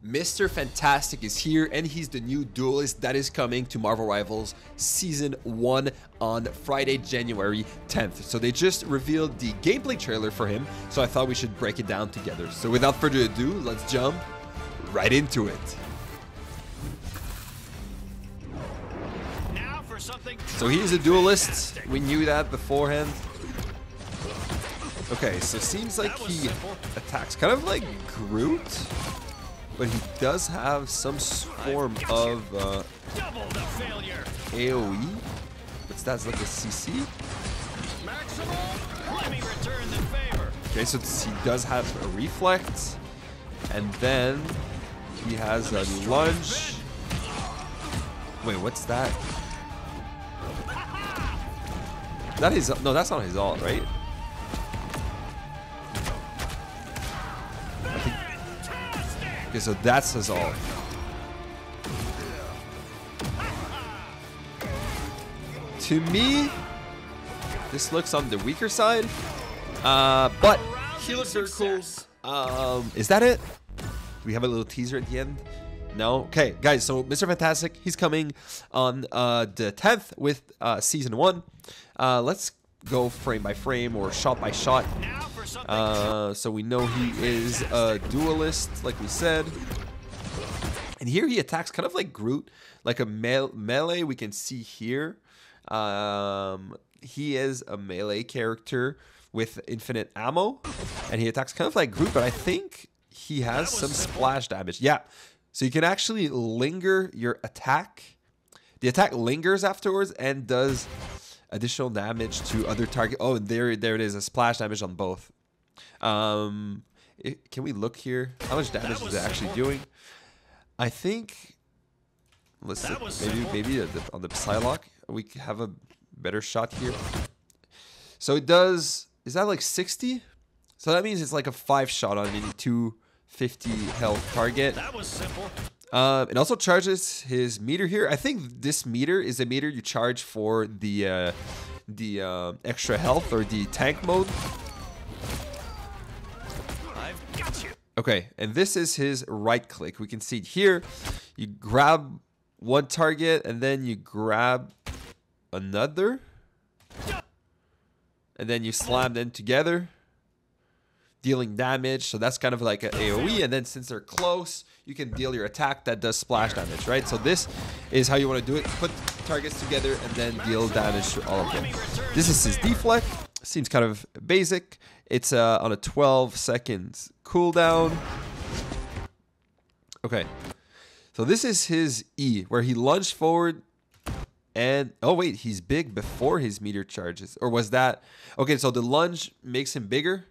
Mr. Fantastic is here, and he's the new duelist that is coming to Marvel Rivals Season 1 on Friday, January 10th. So they just revealed the gameplay trailer for him, so I thought we should break it down together. So without further ado, let's jump right into it. Now for something. So he's a duelist. We knew that beforehand. Okay, so it seems like he attacks kind of like Groot. But he does have some form of AoE. What's that? It's like a CC? Let me return the favor. Okay, so he does have a reflect. And then he has a lunge. Wait, what's that? That is no, that's not his ult, right? Okay, so that's his ult. To me, this looks on the weaker side, but he looks very cool. Is that it? Do we have a little teaser at the end? No? Okay, guys, so Mr. Fantastic, he's coming on the 10th with Season 1. Let's go frame by frame or shot by shot. So we know he is a duelist, like we said. And here he attacks kind of like Groot, like a melee we can see here. He is a melee character with infinite ammo. And he attacks kind of like Groot, but I think he has some splash damage. Yeah, so you can actually linger your attack. The attack lingers afterwards and does additional damage to other target. Oh, and there it is, a splash damage on both. Can we look here? How much damage is it actually doing? I think, let's see, maybe on the Psylocke we have a better shot here. So it does, is that like 60? So that means it's like a 5 shot on any 250 health target. That was simple. It also charges his meter here. I think this meter is a meter you charge for the extra health or the tank mode. I've got you. Okay, and this is his right click. We can see it here. You grab one target and then you grab another. And then you slam them together, dealing damage. So that's kind of like an AoE. And then since they're close, you can deal your attack that does splash damage, right? So this is how you want to do it. Put targets together and then deal damage to all of them. This is his deflect. Seems kind of basic. It's on a 12 seconds cooldown. Okay. So this is his E, where he lunged forward and... Oh, wait. He's big before his meter charges. Or was that... Okay, so the lunge makes him bigger.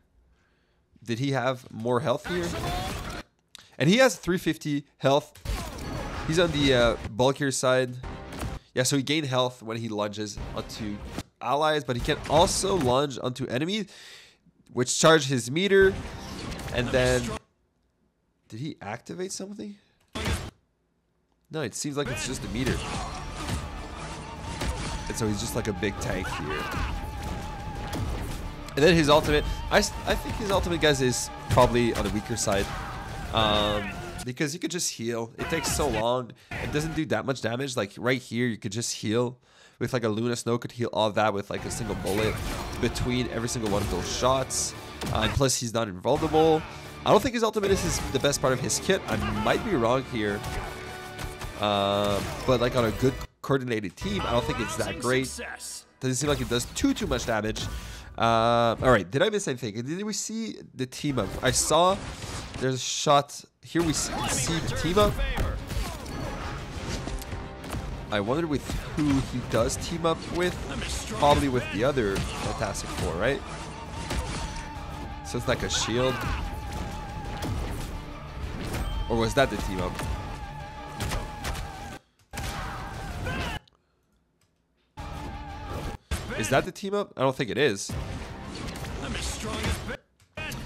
Did he have more health here? And he has 350 health. He's on the bulkier side. Yeah, so he gained health when he lunges onto allies, but he can also lunge onto enemies, which charge his meter. And then, did he activate something? No, it seems like it's just a meter. And so he's just like a big tank here. And then his ultimate, I think his ultimate, guys, is probably on the weaker side. Because you could just heal. It takes so long. It doesn't do that much damage. Like right here, you could just heal. With like a Luna Snow could heal all of that with like a single bullet between every single one of those shots. And plus he's not invulnerable. I don't think his ultimate is the best part of his kit. I might be wrong here. But like on a good coordinated team, I don't think it's that great. Doesn't seem like it does too much damage. Alright, did I miss anything? Did we see the team up? I saw there's a shot. Here we see the team up. I wonder with who he does team up with. Probably with the other Fantastic Four, right? So it's like a shield. Or was that the team up? Is that the team up? I don't think it is.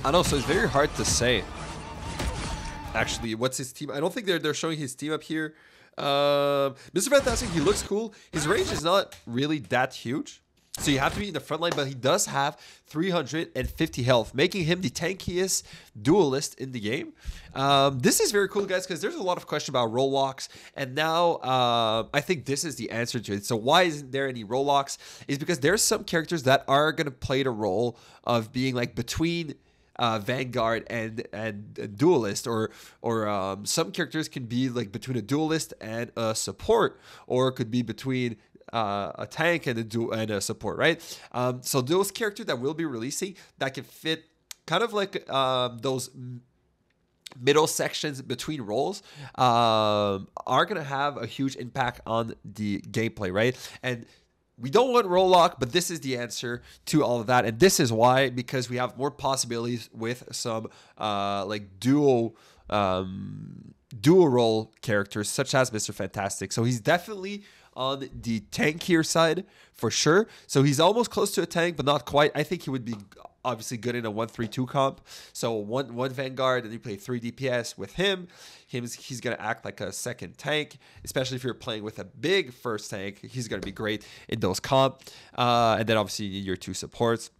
I know, so it's very hard to say. Actually, what's his team? I don't think they're showing his team up here. Mr. Fantastic, he looks cool. His range is not really that huge. So you have to be in the front line, but he does have 350 health, making him the tankiest duelist in the game. This is very cool, guys, because there's a lot of question about role locks, and now I think this is the answer to it. So why isn't there any role locks? Is because there's some characters that are going to play the role of being like between Vanguard and duelist, or some characters can be like between a duelist and a support, or it could be between a tank and a support, right? So those characters that we'll be releasing that can fit kind of like those middle sections between roles are going to have a huge impact on the gameplay, right? And we don't want role lock, but this is the answer to all of that. And this is why, because we have more possibilities with some like dual role characters such as Mr. Fantastic. So he's definitely on the tankier side for sure. So he's almost close to a tank, but not quite. I think he would be obviously good in a 1-3-2 comp. So one Vanguard, and you play 3 DPS with him. He's going to act like a second tank, especially if you're playing with a big first tank. He's going to be great in those comp. And then obviously you need your 2 supports.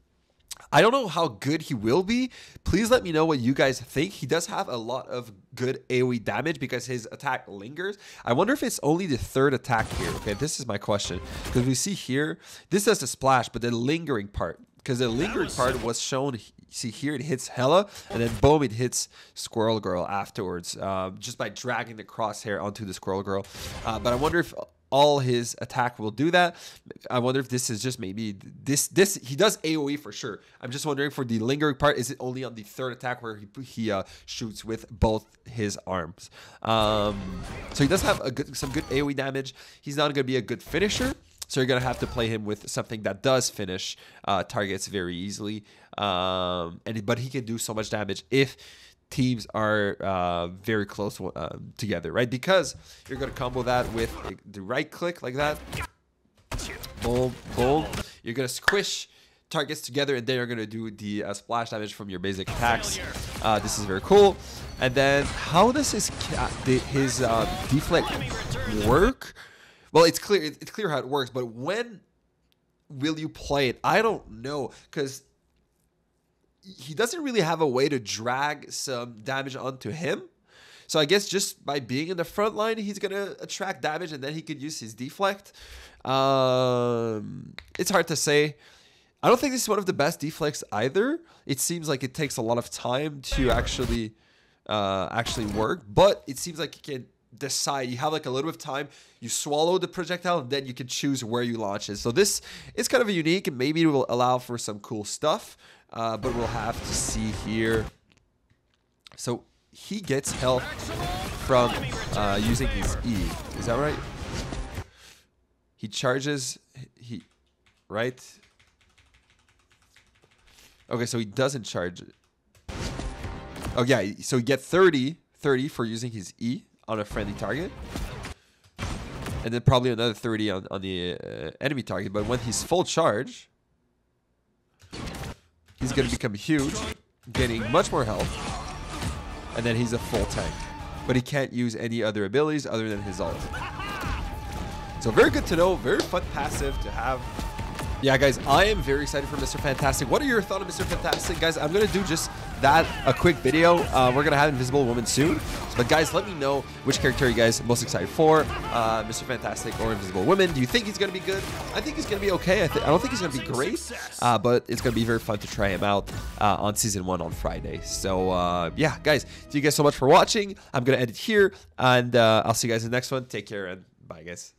I don't know how good he will be. Please let me know what you guys think. He does have a lot of good AoE damage because his attack lingers. I wonder if it's only the 3rd attack here. Okay, this is my question. Because we see here, this does the splash, but the lingering part. Because the lingering part was shown, see here, it hits Hella, and then boom, it hits Squirrel Girl afterwards, just by dragging the crosshair onto the Squirrel Girl. But I wonder if all his attack will do that. I wonder if this is just maybe this he does AoE for sure. I'm just wondering for the lingering part, is it only on the 3rd attack where he shoots with both his arms? So he does have some good AoE damage. He's not going to be a good finisher, so you're going to have to play him with something that does finish targets very easily. But he can do so much damage if teams are very close together, right? Because you're going to combo that with the right click like that. Boom, boom. You're going to squish targets together, and then you're going to do the splash damage from your basic attacks. This is very cool. And then how does his deflect work? Well, it's clear how it works, but when will you play it? I don't know, because he doesn't really have a way to drag some damage onto him. So I guess just by being in the front line, he's going to attract damage, and then he could use his deflect. It's hard to say. I don't think this is one of the best deflects either. It seems like it takes a lot of time to actually work, but it seems like you can decide. You have like a little bit of time. You swallow the projectile, and then you can choose where you launch it. So this is kind of unique, and maybe it will allow for some cool stuff. But we'll have to see here. So he gets health from using his E. Is that right? He charges, right? Okay, so he doesn't charge it. Oh yeah, so you get 30 for using his E on a friendly target. And then probably another 30 on the enemy target. But when he's full charge, he's going to become huge, getting much more health, and then he's a full tank. But he can't use any other abilities other than his ult. So very good to know, very fun passive to have. Yeah, guys, I am very excited for Mr. Fantastic. What are your thoughts on Mr. Fantastic? Guys, I'm going to do just that, a quick video. We're going to have Invisible Woman soon. But guys, let me know which character you guys are most excited for, Mr. Fantastic or Invisible Woman. Do you think he's going to be good? I think he's going to be okay. I don't think he's going to be great, but it's going to be very fun to try him out on Season 1 on Friday. So, yeah, guys, thank you guys so much for watching. I'm going to end it here, and I'll see you guys in the next one. Take care, and bye, guys.